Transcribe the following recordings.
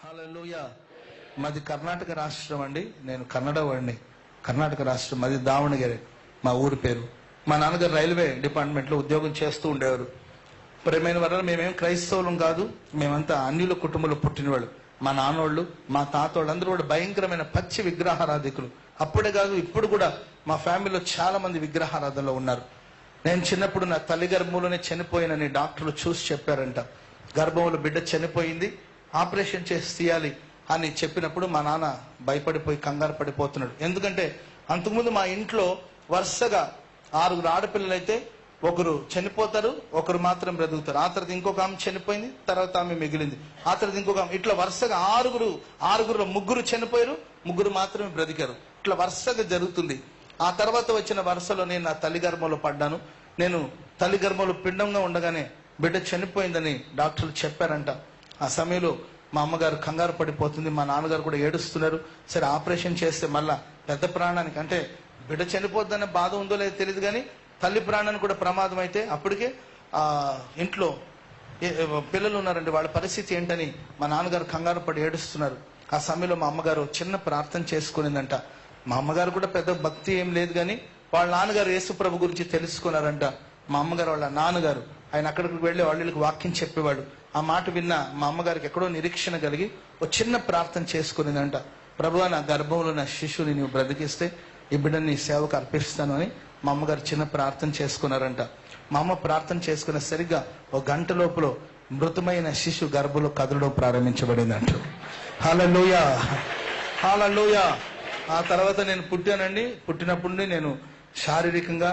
హల్లెలూయా. మాది కర్ణాటక రాష్ట్రం అండి. నేను కన్నడ వాడిని. కర్ణాటక రాష్ట్రం, మాది దావణగిరి మా ఊరి పేరు. మా నాన్నగారు రైల్వే డిపార్ట్మెంట్లో ఉద్యోగం చేస్తూ ఉండేవారు. ప్రేమైన వల్ల మేమేం క్రైస్తవులం కాదు, మేమంతా అన్యుల కుటుంబంలో పుట్టినవాళ్ళు. మా నాన్నోళ్ళు, మా తాతోళ్ళు అందరూ కూడా భయంకరమైన పచ్చి విగ్రహారాధికులు. అప్పుడే కాదు, ఇప్పుడు కూడా మా ఫ్యామిలీలో చాలా మంది విగ్రహారాధనలో ఉన్నారు. నేను చిన్నప్పుడు నా తల్లి గర్భంలోనే చనిపోయినని డాక్టర్లు చూసి చెప్పారంట. గర్భంలో బిడ్డ చనిపోయింది, ఆపరేషన్ చేసి తీయాలి అని చెప్పినప్పుడు మా నాన్న భయపడిపోయి కంగారు పడిపోతున్నాడు. ఎందుకంటే అంతకుముందు మా ఇంట్లో వరుసగా 6 ఆడపిల్లలైతే ఒకరు చనిపోతారు, ఒకరు మాత్రం బ్రతుకుతారు. ఆ తర్వాత ఇంకొక ఆమె చనిపోయింది, తర్వాత ఆమె మిగిలింది. ఆ తర్వాత ఇంకొక ఆమె, ఇట్లా వరుసగా ఆరుగురులో 3 చనిపోయారు, 3 మాత్రమే బ్రతికారు. ఇట్లా వరుసగా జరుగుతుంది. ఆ తర్వాత వచ్చిన వరుసలో నేను నా తల్లి గర్భంలో పడ్డాను. నేను తల్లి గర్భంలో పిండంగా ఉండగానే బిడ్డ చనిపోయిందని డాక్టర్లు చెప్పారంట. ఆ సమయంలో మా అమ్మగారు కంగారు పడిపోతుంది, మా నాన్నగారు కూడా ఏడుస్తున్నారు. సరే ఆపరేషన్ చేస్తే మళ్ళా పెద్ద ప్రాణానికి, అంటే బిడ్డ చనిపోద్దనే బాధ ఉందో లేదో తెలియదు కానీ తల్లి ప్రాణానికి కూడా ప్రమాదం అయితే అప్పటికే ఇంట్లో పిల్లలు ఉన్నారండి, వాళ్ళ పరిస్థితి ఏంటని మా నాన్నగారు కంగారు పడి ఏడుస్తున్నారు. ఆ సమయంలో మా అమ్మగారు చిన్న ప్రార్థన చేసుకునిందంట. మా అమ్మగారు కూడా పెద్ద భక్తి ఏం లేదు కానీ వాళ్ళ నాన్నగారు యేసు ప్రభు గురించి తెలుసుకున్నారంట. మా అమ్మగారు వాళ్ళ నాన్నగారు ఆయన అక్కడికి వెళ్ళి వాళ్ళకి వాక్యం చెప్పేవాడు. ఆ మాట విన్న మా అమ్మగారికి ఎక్కడో నిరీక్షణ కలిగి ఒక చిన్న ప్రార్థన చేసుకునిందంట. ప్రభువా, నా గర్భంలో నా శిశువుని నీవు బ్రతికిస్తే ఈ బిడ్డని నీ సేవకు అర్పిస్తాను అని మా అమ్మగారు చిన్న ప్రార్థన చేసుకున్నారంట. మా అమ్మ ప్రార్థన చేసుకున్న సరిగ్గా 1 గంట లోపల మృతమైన శిశు గర్భంలో కదలడం ప్రారంభించబడిందంట. హల్లెలూయా, హల్లెలూయా. ఆ తర్వాత నేను పుట్టానండి. పుట్టినప్పుడు నేను శారీరకంగా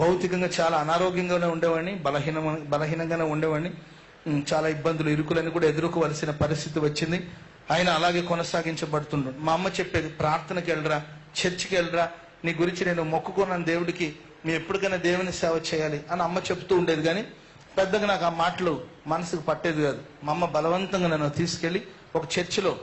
భౌతికంగా చాలా అనారోగ్యంగానే ఉండేవాడిని, బలహీనంగానే ఉండేవాడిని. చాలా ఇబ్బందులు, ఇరుకులని కూడా ఎదుర్కోవలసిన పరిస్థితి వచ్చింది. ఆయన అలాగే కొనసాగించబడుతుండ్రు. మా అమ్మ చెప్పేది, ప్రార్థనకి వెళ్ళరా, చర్చికి వెళ్ళరా, నీ గురించి నేను మొక్కుకున్నాను దేవుడికి, నీ ఎప్పటికైనా దేవుని సేవ చేయాలి అని అమ్మ చెప్తూ ఉండేది. కానీ పెద్దగా నాకు ఆ మాటలు మనసుకు పట్టేది కాదు. మా అమ్మ బలవంతంగా నన్ను తీసుకెళ్లి ఒక చర్చిలో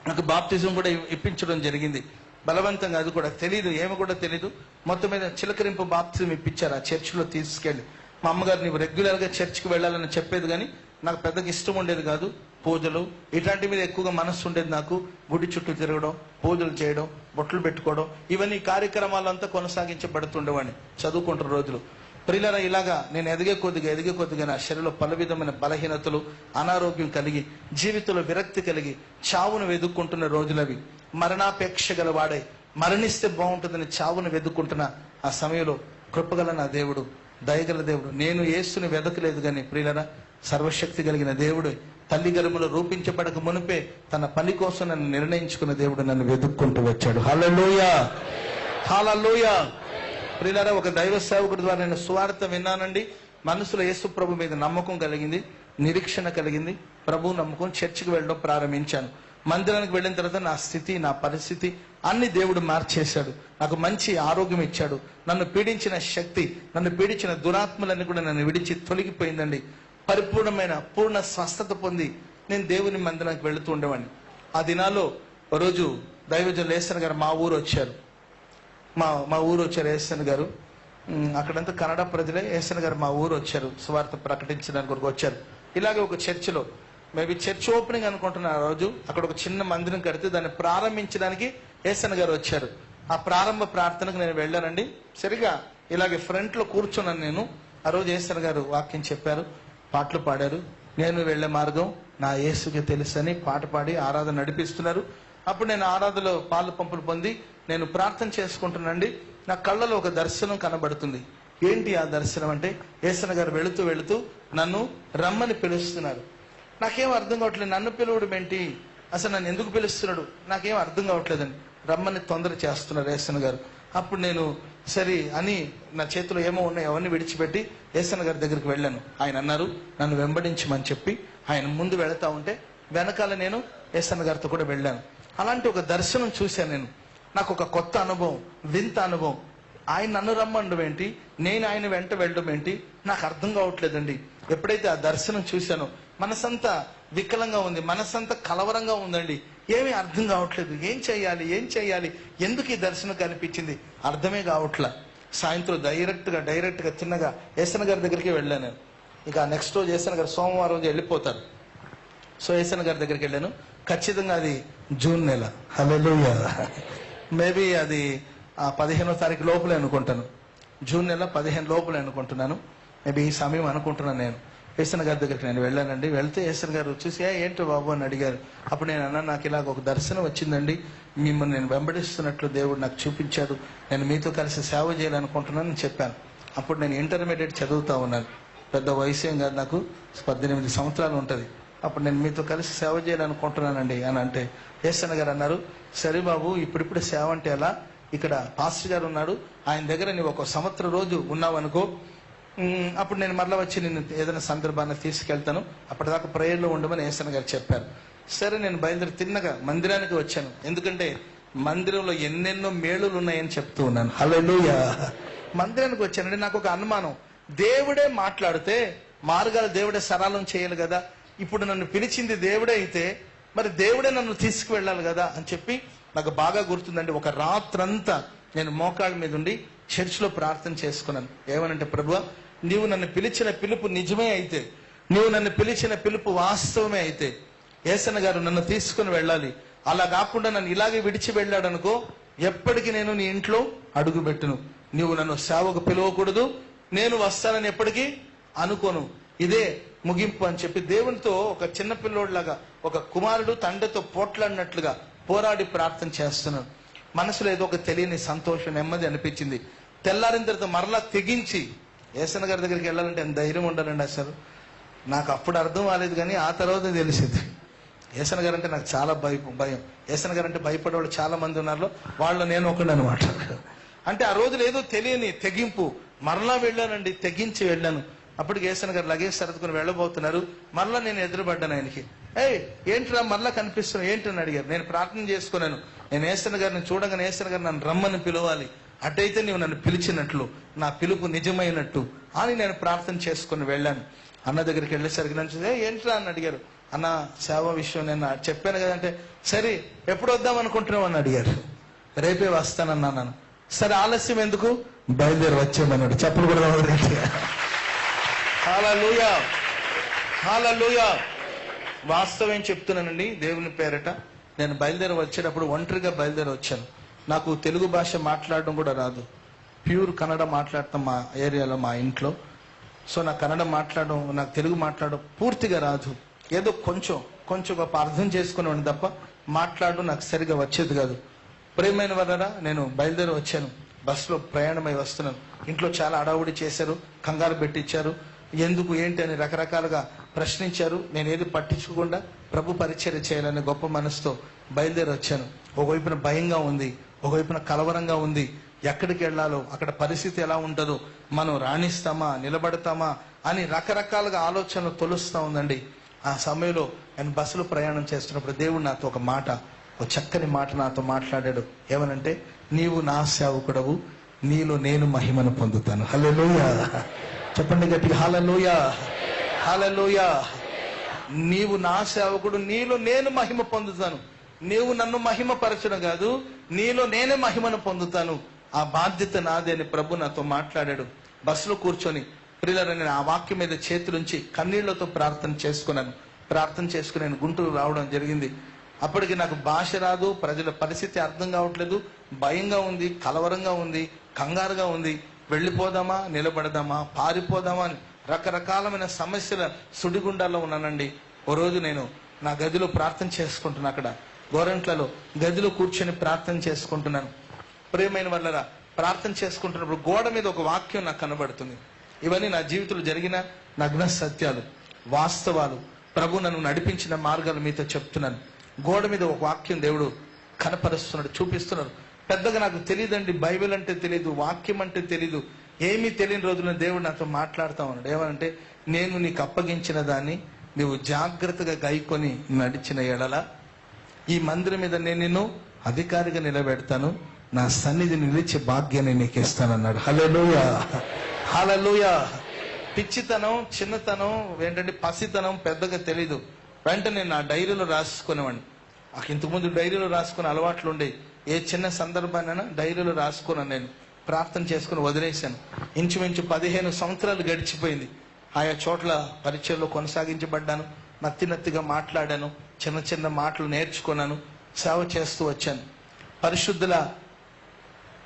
నాకు బాప్తిజం కూడా ఇప్పించడం జరిగింది. బలవంతంగా, అది కూడా తెలీదు, ఏమి కూడా తెలీదు. మొత్తం మీద చిలకరింపు బాప్తిజం ఇప్పించారు ఆ చర్చిలో తీసుకెళ్లి. మా అమ్మగారు నీవు రెగ్యులర్ గా చర్చికి వెళ్ళాలని చెప్పేది కానీ నాకు పెద్దగా ఇష్టం ఉండేది కాదు. పూజలు ఇట్లాంటి మీద ఎక్కువగా మనస్సు ఉండేది నాకు. గుడి చుట్టూ తిరగడం, పూజలు చేయడం, బొట్లు పెట్టుకోవడం, ఇవన్నీ కార్యక్రమాలంతా కొనసాగించబడుతుండేవాడిని చదువుకుంటున్న రోజులు. ప్రియులారా, ఇలాగా నేను ఎదిగే కొద్దిగా నా శరీరంలో పలు విధమైన బలహీనతలు, అనారోగ్యం కలిగి, జీవితంలో విరక్తి కలిగి, చావును వెతుక్కుంటున్న రోజులవి. మరణాపేక్ష గల వాడై మరణిస్తే బాగుంటుందని చావును వెతుక్కుంటున్న ఆ సమయంలో కృపగల నా దేవుడు, దయగల దేవుడు, నేను యేసుని వెదకలేదు కానీ ప్రియులారా, సర్వశక్తి కలిగిన దేవుడు, తల్లి గర్భంలో రూపించబడక మునిపే తన పని కోసం నన్ను నిర్ణయించుకున్న దేవుడు నన్ను వెతుక్కుంటూ వచ్చాడు. హల్లెలూయా, హల్లెలూయా. ప్రియులారా, ఒక దైవ సేవకుడి ద్వారా నేను సువార్త విన్నానండి. మనసులో యేసు ప్రభు మీద నమ్మకం కలిగింది, నిరీక్షణ కలిగింది. ప్రభు నమ్మకం, చర్చికి వెళ్ళడం ప్రారంభించాను. మందిరానికి వెళ్ళిన తర్వాత నా స్థితి, నా పరిస్థితి అన్ని దేవుడు మార్చేశాడు. నాకు మంచి ఆరోగ్యం ఇచ్చాడు. నన్ను పీడించిన శక్తి, నన్ను పీడించిన దురాత్మలన్నీ కూడా నన్ను విడిచి తొలగిపోయిందండి. పరిపూర్ణమైన పూర్ణ స్వస్థత పొంది నేను దేవుని మందిరానికి వెళుతూ ఉండేవాడిని. ఆ దినాల్లో రోజు దైవజనులు ఏసన్ గారు మా ఊరు వచ్చారు. మా ఊరు వచ్చారు ఏసన్ గారు. అక్కడంతా కన్నడ ప్రజలే. ఏసన్ గారు మా ఊరు వచ్చారు, సువార్త ప్రకటించడానికి కొరకు వచ్చారు. ఇలాగే ఒక చర్చిలో, మేబీ చర్చ్ ఓపెనింగ్ అనుకుంటున్న ఆ రోజు, అక్కడ ఒక చిన్న మందిరం కడితే దాన్ని ప్రారంభించడానికి ఏసన్ గారు వచ్చారు. ఆ ప్రారంభ ప్రార్థనకు నేను వెళ్ళానండి. సరిగా ఇలాగే ఫ్రంట్ లో కూర్చున్నాను నేను. ఆ రోజు ఏసన్ గారు వాక్యం చెప్పారు, పాటలు పాడారు. నేను వెళ్లే మార్గం నా యేసుకి తెలుసని పాట పాడి ఆరాధన నడిపిస్తున్నారు. అప్పుడు నేను ఆరాధనలో పాలు పంపులు పొంది నేను ప్రార్థన చేసుకుంటున్నానండి. నా కళ్ళలో ఒక దర్శనం కనబడుతుంది. ఏంటి ఆ దర్శనం అంటే, ఏసన్ గారు వెళుతూ నన్ను రమ్మని పిలుస్తున్నారు. నాకేం అర్థం కావట్లేదు, నన్ను పిలవడం ఏంటి, అసలు నన్ను ఎందుకు పిలుస్తున్నాడు నాకేం అర్థం కావట్లేదండి. రమ్మని తొందర చేస్తున్నారు ఏసన్ గారు. అప్పుడు నేను సరే అని నా చేతిలో ఏమో ఉన్నాయి అవన్నీ విడిచిపెట్టి ఏసన్ గారి దగ్గరికి వెళ్ళాను. ఆయన అన్నారు నన్ను వెంబడించమని చెప్పి ఆయన ముందు వెళతా ఉంటే వెనకాల నేను ఏసన్ గారితో కూడా వెళ్ళాను. అలాంటి ఒక దర్శనం చూశాను నేను. నాకు ఒక కొత్త అనుభవం, వింత అనుభవం. ఆయన నన్ను రమ్మడం ఏంటి, నేను ఆయన వెంట వెళ్ళడం ఏంటి, నాకు అర్థం కావట్లేదండి. ఎప్పుడైతే ఆ దర్శనం చూశానో మనసంతా వికలంగా ఉంది, మనసంతా కలవరంగా ఉందండి. ఏమీ అర్థం కావట్లేదు. ఏం చేయాలి, ఎందుకు ఈ దర్శనం కనిపించింది అర్థమే కావట్లా. సాయంత్రం డైరెక్ట్ గా చిన్నగా ఏసన్ గారి దగ్గరికి వెళ్ళాను. ఇక నెక్స్ట్ రోజు ఏసన్ గారు సోమవారం రోజు వెళ్ళిపోతారు. సో ఏసన్న గారి దగ్గరికి వెళ్ళాను. ఖచ్చితంగా అది జూన్ నెల. హల్లెలూయా. మేబీ అది 15వ తారీఖు లోపలే అనుకుంటాను. జూన్ నెల 15 లోపలే అనుకుంటున్నాను. మేబీ ఈ సమయం అనుకుంటున్నాను. నేను ఏసన్న గారి దగ్గరికి నేను వెళ్ళానండి. వెళ్తే ఏసన్న గారు చూసి ఏంటో బాబు అని అడిగారు. అప్పుడు నేను అన్నా, నాకు ఇలాగ ఒక దర్శనం వచ్చిందండి, మిమ్మల్ని నేను వెంబడిస్తున్నట్లు దేవుడు నాకు చూపించాడు, నేను మీతో కలిసి సేవ చేయాలనుకుంటున్నాను చెప్పాను. అప్పుడు నేను ఇంటర్మీడియట్ చదువుతా ఉన్నాను. పెద్ద వయసు ఏం కాదు, నాకు 18 సంవత్సరాలు ఉంటుంది. అప్పుడు నేను మీతో కలిసి సేవ చేయాలనుకుంటున్నానండి అని అంటే ఏసన్న గారు అన్నారు, సరే బాబు, ఇప్పుడిప్పుడు సేవ అంటే ఎలా, ఇక్కడ పాస్టర్ గారు ఉన్నాడు, ఆయన దగ్గర నువ్వు ఒక సంవత్సరం రోజు ఉన్నావు అనుకో, అప్పుడు నేను మరలా వచ్చి నేను ఏదైనా సందర్భాన్ని తీసుకెళ్తాను, అప్పటిదాకా ప్రేయర్లో ఉండమని ఏసన్న గారు చెప్పారు. సరే, నేను బయలుదేరి తిన్నగా మందిరానికి వచ్చాను. ఎందుకంటే మందిరంలో ఎన్నెన్నో మేళులు ఉన్నాయని చెప్తూ ఉన్నాను. హల్లెలూయా. మందిరానికి వచ్చానండి. నాకు ఒక అనుమానం, దేవుడే మాట్లాడితే మార్గాలు దేవుడే సరళం చేయాలి కదా, ఇప్పుడు నన్ను పిలిచింది దేవుడే అయితే మరి దేవుడే నన్ను తీసుకువెళ్ళాలి కదా అని చెప్పి నాకు బాగా గుర్తుందండి. ఒక రాత్రంతా నేను మోకాళ్ళ మీద ఉండి చర్చిలో ప్రార్థన చేసుకున్నాను. ఏమనంటే, ప్రభువా, నీవు నన్ను పిలిచిన పిలుపు నిజమే అయితే, నీవు నన్ను పిలిచిన పిలుపు వాస్తవమే అయితే ఏసన్న గారు నన్ను తీసుకుని వెళ్ళాలి. అలా కాకుండా నన్ను ఇలాగే విడిచి వెళ్ళాడు అనుకో, ఎప్పటికీ నేను నీ ఇంట్లో అడుగు పెట్టును. నీవు నన్ను సేవకు పిలవకూడదు, నేను వస్తానని ఎప్పటికీ అనుకోను. ఇదే ముగింపు అని చెప్పి దేవునితో ఒక చిన్న పిల్లోడ్లాగా, ఒక కుమారుడు తండ్రితో పోట్లాడినట్లుగా పోరాడి ప్రార్థన చేస్తున్నాను. మనసులో ఏదో ఒక తెలియని సంతోషం, నెమ్మది అనిపించింది. తెల్లారిన తర్వాత మరలా తెగించి ఏసన్న గారి దగ్గరికి వెళ్ళాలంటే ఎంత ధైర్యం ఉండాలండి. అసలు నాకు అప్పుడు అర్థం కాలేదు, కానీ ఆ తర్వాత తెలిసింది. ఏసన్న గారు అంటే నాకు చాలా భయం. ఏసన్న గారు అంటే భయపడే వాళ్ళు చాలా మంది ఉన్నారు, వాళ్ళు నేను ఒకడు అనమాట. అంటే ఆ రోజులు ఏదో తెలియని తెగింపు, మరలా వెళ్ళానండి, తెగించి వెళ్ళాను. అప్పటికి ఏసన్న గారు లగేజ్ సర్దుకుని వెళ్ళబోతున్నారు. మరలా నేను ఎదురుపడ్డాను ఆయనకి. ఏంట్రా మరలా కనిపిస్తున్నావు ఏంటని అడిగారు. నేను ప్రార్థన చేసుకున్నాను, నేను ఏసన్న గారిని చూడగానే ఏసన్న గారు నన్ను రమ్మని పిలవాలి, అటైతే నీవు నన్ను పిలిచినట్లు, నా పిలుపు నిజమైనట్టు అని నేను ప్రార్థన చేసుకుని వెళ్ళాను. అన్న దగ్గరికి వెళ్ళేసరికి నన్ను ఏంట్రా అని అడిగారు. అన్న, సేవ విషయం నేను చెప్పాను కదంటే, సరే ఎప్పుడు వద్దాం అనుకుంటున్నావు అని అడిగారు. రేపే వస్తానన్నాను. సరే, ఆలస్యం ఎందుకు, బయలుదేరి వచ్చామన్నాడు. చెప్పులు కూడా హల్లెలూయా. హల్లెలూయా. వాస్తవం చెప్తున్నానండి దేవుని పేరట. నేను బయలుదేరి వచ్చేటప్పుడు ఒంటరిగా బయలుదేరి వచ్చాను. నాకు తెలుగు భాష మాట్లాడడం కూడా రాదు, ప్యూర్ కన్నడ మాట్లాడతాం మా ఏరియాలో, మా ఇంట్లో. సో నాకు కన్నడ మాట్లాడడం, నాకు తెలుగు మాట్లాడడం పూర్తిగా రాదు. ఏదో కొంచెం గొప్ప అర్థం చేసుకునేవాడిని తప్ప మాట్లాడడం నాకు సరిగా వచ్చేది కాదు. ప్రియమైన వలన నేను బయలుదేరి వచ్చాను. బస్సులో ప్రయాణమై వస్తున్నాను. ఇంట్లో చాలా అడావుడి చేశారు, కంగారు పెట్టించారు, ఎందుకు ఏంటి అని రకరకాలుగా ప్రశ్నించారు. నేను ఏది పట్టించుకోకుండా ప్రభు పరిచర్య చేయాలనే గొప్ప మనసుతో బయలుదేరి వచ్చాను. ఒకవైపున భయంగా ఉంది, ఒకవైపున కలవరంగా ఉంది. ఎక్కడికి వెళ్ళాలో, అక్కడ పరిస్థితి ఎలా ఉంటుందో, మనం రాణిస్తామా, నిలబడతామా అని రకరకాలుగా ఆలోచనలు తొలుస్తూ ఉందండి. ఆ సమయంలో నేను బస్సులో ప్రయాణం చేస్తున్నప్పుడు దేవుడు నాతో ఒక చక్కని మాట నాతో మాట్లాడాడు. ఏమనంటే, నీవు నా సేవకుడవు, నీలో నేను మహిమను పొందుతాను. హల్లెలూయా. చెప్పండి గట్టిగా, హల్లెలూయా. హల్లెలూయా. నీవు నా సేవకుడు, నీలో నేను మహిమ పొందుతాను. నీవు నన్ను మహిమపరచడం కాదు, నీలో నేనే మహిమను పొందుతాను. ఆ బాధ్యత నాదే అని ప్రభు నాతో మాట్లాడాడు. బస్సులో కూర్చొని ప్రియులారా, నేను ఆ వాక్యం మీద చేతులుంచి కన్నీళ్లతో ప్రార్థన చేసుకుని నేను గుంటూరు రావడం జరిగింది. అప్పటికి నాకు భాష రాదు, ప్రజల పరిస్థితి అర్థం కావట్లేదు, భయంగా ఉంది, కలవరంగా ఉంది, కంగారుగా ఉంది. వెళ్ళిపోదామా, నిలబడదామా, పారిపోదామా అని రకరకాలమైన సమస్యల సుడిగుండాల్లో ఉన్నానండి. ఓ రోజు నేను నా గదిలో ప్రార్థన చేసుకుంటున్నా, అక్కడ గోరంట్లలో గదిలో కూర్చొని ప్రార్థన చేసుకుంటున్నాను. ప్రియమైన వల్లరా, ప్రార్థన చేసుకుంటున్నప్పుడు గోడ మీద ఒక వాక్యం నాకు కనబడుతుంది. ఇవన్నీ నా జీవితంలో జరిగిన నగ్న సత్యాలు, వాస్తవాలు, ప్రభు నన్ను నడిపించిన మార్గాలు మీతో చెప్తున్నాను. గోడ మీద ఒక వాక్యం దేవుడు కనపరుస్తున్నాడు, చూపిస్తున్నాడు. పెద్దగా నాకు తెలియదండి, బైబిల్ అంటే తెలియదు, వాక్యం అంటే తెలియదు, ఏమీ తెలియని రోజున దేవుడు నాతో మాట్లాడుతూ ఉన్నాడు. ఏమనంటే, నేను నీకు అప్పగించిన దాన్ని నువ్వు జాగ్రత్తగా గైకొని నడిచిన ఎడల ఈ మందిరం మీద నేను నిన్ను అధికారిగా నిలబెడతాను, నా సన్నిధి నిలిచే భాగ్యాన్ని నీకు ఇస్తానన్నాడు. హల్లెలూయా. హల్లెలూయా. పిచ్చితనం, చిన్నతనం ఏంటంటే పసితనం పెద్దగా తెలీదు. వెంటనే నా డైరీలో రాసుకునేవాడిని. నాకు ఇంతకుముందు డైరీలో రాసుకునే అలవాట్లు ఉండే. ఏ చిన్న సందర్భాన్నైనా డైరీలో రాసుకున్నాను. నేను ప్రార్థన చేసుకుని వదిలేశాను. ఇంచుమించు 15 సంవత్సరాలు గడిచిపోయింది. ఆయా చోట్ల పరిచయలో కొనసాగించబడ్డాను. నత్తిగా మాట్లాడాను, చిన్న చిన్న మాటలు నేర్చుకున్నాను, సేవ చేస్తూ వచ్చాను. పరిశుద్ధుల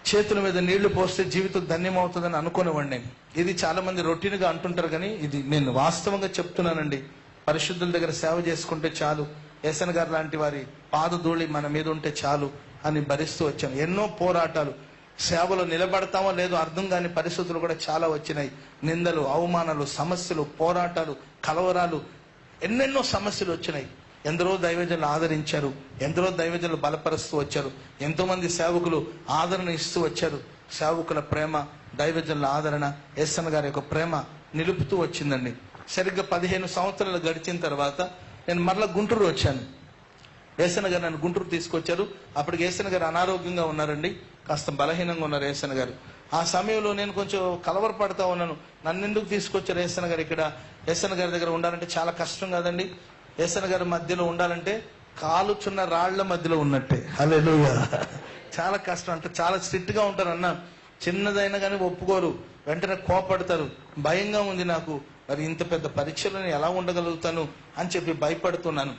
చేతుల మీద నీళ్లు పోస్తే జీవితం ధన్యమవుతుందని అనుకునేవాడిని నేను. ఇది చాలా మంది రొటీన్గా అంటుంటారు, కానీ ఇది నేను వాస్తవంగా చెప్తున్నానండి. పరిశుద్ధుల దగ్గర సేవ చేసుకుంటే చాలు, ఎస్ఎన్ గారు లాంటి వారి పాదధూళి మన మీద ఉంటే చాలు అని భరిస్తూ వచ్చాను. ఎన్నో పోరాటాలు, సేవలో నిలబడతామో లేదో అర్థం కాని పరిస్థితులు కూడా చాలా వచ్చినాయి. నిందలు, అవమానాలు, సమస్యలు, పోరాటాలు, కలవరాలు, ఎన్నెన్నో సమస్యలు వచ్చినాయి. ఎందరో దైవజనులు ఆదరించారు, ఎందరో దైవజనులు బలపరుస్తూ వచ్చారు, ఎంతో మంది సేవకులు ఆదరణ ఇస్తూ వచ్చారు. సేవకుల ప్రేమ, దైవజనుల ఆదరణ, ఎస్ఎన్ గారి యొక్క ప్రేమ నిలుపుతూ వచ్చిందండి. సరిగ్గా 15 సంవత్సరాలు గడిచిన తర్వాత నేను మరలా గుంటూరు వచ్చాను. ఏసన్న గారు నన్ను గుంటూరు తీసుకొచ్చారు. అప్పటికి ఏసన్న గారు అనారోగ్యంగా ఉన్నారండి, కాస్త బలహీనంగా ఉన్నారు ఏసన్న గారు. ఆ సమయంలో నేను కొంచెం కలవరపడతా ఉన్నాను. నన్ను ఎందుకు తీసుకొచ్చారు ఏసన్న గారు ఇక్కడ? ఏసన్న గారి దగ్గర ఉండాలంటే చాలా కష్టం కదండి. ఏసన్న గారి మధ్యలో ఉండాలంటే కాలుచున్న రాళ్ల మధ్యలో ఉన్నట్టే. హల్లెలూయా. చాలా కష్టం, అంటే చాలా స్ట్రిక్ట్ గా ఉంటారు అన్న. చిన్నదైనా కానీ ఒప్పుకోరు, వెంటనే కోపడతారు. భయంగా ఉంది నాకు, మరి ఇంత పెద్ద పరీక్షలో నేను ఎలా ఉండగలుగుతాను అని చెప్పి భయపడుతున్నాను.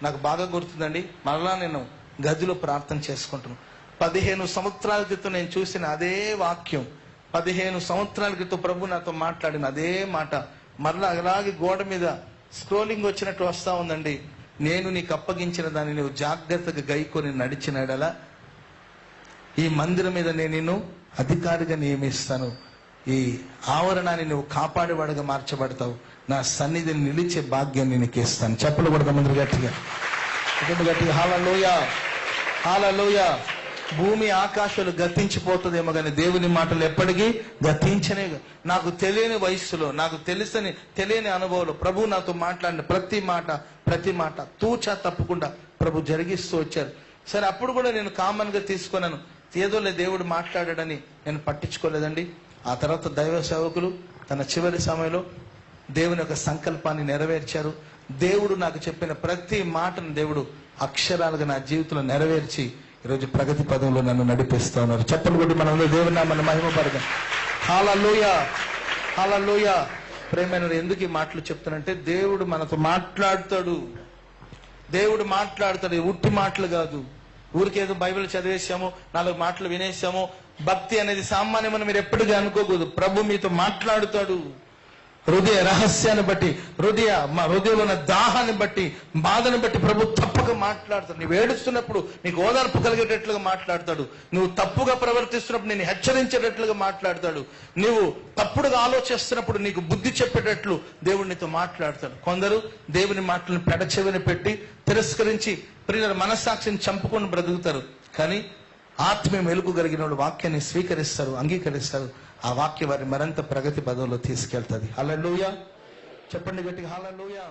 నాకు బాగా గుర్తుందండి, మరలా నేను గదిలో ప్రార్థన చేసుకుంటున్నాను. 15 సంవత్సరాల క్రితం నేను చూసిన అదే వాక్యం, 15 సంవత్సరాల క్రితం ప్రభు నాతో మాట్లాడిన అదే మాట మరలా అలాగే గోడ మీద స్క్రోలింగ్ వచ్చినట్టు వస్తా ఉందండి. నేను నీకు అప్పగించిన దాన్ని నువ్వు జాగ్రత్తగా గైకొని నడిచినడలా ఈ మందిరం మీద నేను నిన్ను అధికారిగా నియమిస్తాను. ఈ ఆవరణాన్ని నువ్వు కాపాడేవాడుగా మార్చబడతావు. నా సన్నిధిని నిలిచే భాగ్యాన్ని నీకు ఇస్తాను. చెప్పలు కొడతా ముందు గట్టిగా, గట్టిగా హల్లెలూయా, హల్లెలూయా. భూమి ఆకాశాలు గతించిపోతుందేమో కానీ దేవుని మాటలు ఎప్పటికీ గతించనే. నాకు తెలియని వయస్సులో, నాకు తెలియని అనుభవంలో ప్రభు నాతో మాట్లాడిన ప్రతి మాట తూచా తప్పకుండా ప్రభు జరిగిస్తూ వచ్చారు. సరే, అప్పుడు కూడా నేను కామన్ గా తీసుకున్నాను, ఏదోలే దేవుడు మాట్లాడాడని నేను పట్టించుకోలేదండి. ఆ తర్వాత దైవ సేవకులు తన చివరి సమయంలో దేవుని యొక్క సంకల్పాన్ని నెరవేర్చారు. దేవుడు నాకు చెప్పిన ప్రతి మాటను దేవుడు అక్షరాలుగా నా జీవితంలో నెరవేర్చి ఈరోజు ప్రగతి పదంలో నన్ను నడిపిస్తా ఉన్నారు. చెప్పలు కొట్టి మనం దేవుని నామమున మహిమపడదాం. హల్లెలూయా, హల్లెలూయా. ప్రేమైన ఎందుకు ఈ మాటలు చెప్తానంటే, దేవుడు మనతో మాట్లాడతాడు. దేవుడు మాట్లాడతాడు, ఉట్టి మాటలు కాదు. ఊరికేదో బైబిల్ చదివేశాము, 4 మాటలు వినేశాము. భక్తి అనేది సామాన్యమని మీరు ఎప్పటికీ అనుకోకూడదు. ప్రభు మీతో మాట్లాడుతాడు. హృదయ రహస్యాన్ని బట్టి, మా హృదయంలో ఉన్న దాహాన్ని బట్టి, బాధను బట్టి ప్రభు తప్పక మాట్లాడతాడు. నువ్వు ఏడుస్తున్నప్పుడు నీకు ఓదార్పు కలిగేటట్లుగా మాట్లాడతాడు. నువ్వు తప్పుగా ప్రవర్తిస్తున్నప్పుడు నేను హెచ్చరించేటట్లుగా మాట్లాడతాడు. నువ్వు తప్పుడుగా ఆలోచిస్తున్నప్పుడు నీకు బుద్ధి చెప్పేటట్లు దేవుడు నీతో మాట్లాడతాడు. కొందరు దేవుని మాటలను పెడచెవిని పెట్టి తిరస్కరించి ప్రియుల మనస్సాక్షిని చంపుకొని బ్రతుకుతారు. కానీ ఆత్మీయ మెలుగు కలిగిన వాళ్ళు వాక్యాన్ని స్వీకరిస్తారు, అంగీకరిస్తారు. ఆ వాక్యం వారిని మరింత ప్రగతి పదంలో తీసుకెళ్తుంది. హల్లెలూయా. చెప్పండి గట్టిగా, హల్లెలూయా.